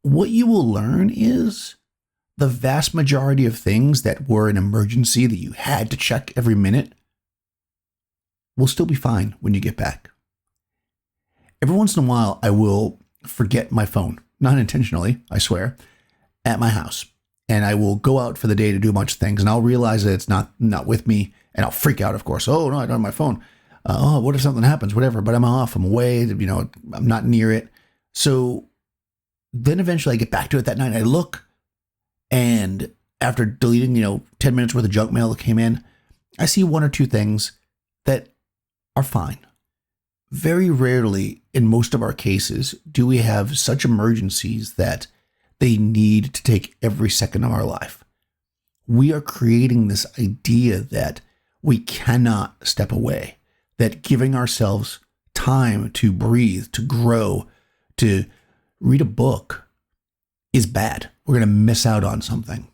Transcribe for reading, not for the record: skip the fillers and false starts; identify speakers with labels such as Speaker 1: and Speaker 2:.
Speaker 1: what you will learn is the vast majority of things that were an emergency that you had to check every minute will still be fine when you get back. Every once in a while, I will forget my phone, not intentionally, I swear, at my house. And I will go out for the day to do a bunch of things, and I'll realize that it's not with me, and I'll freak out, of course. Oh, no, I don't have my phone. What if something happens? Whatever. But I'm off. I'm away. I'm not near it. So then eventually I get back to it that night. I look, and after deleting, 10 minutes worth of junk mail that came in, I see one or two things that are fine. Very rarely, in most of our cases, do we have such emergencies that they need to take every second of our life. We are creating this idea that we cannot step away, that giving ourselves time to breathe, to grow, to read a book is bad. We're going to miss out on something.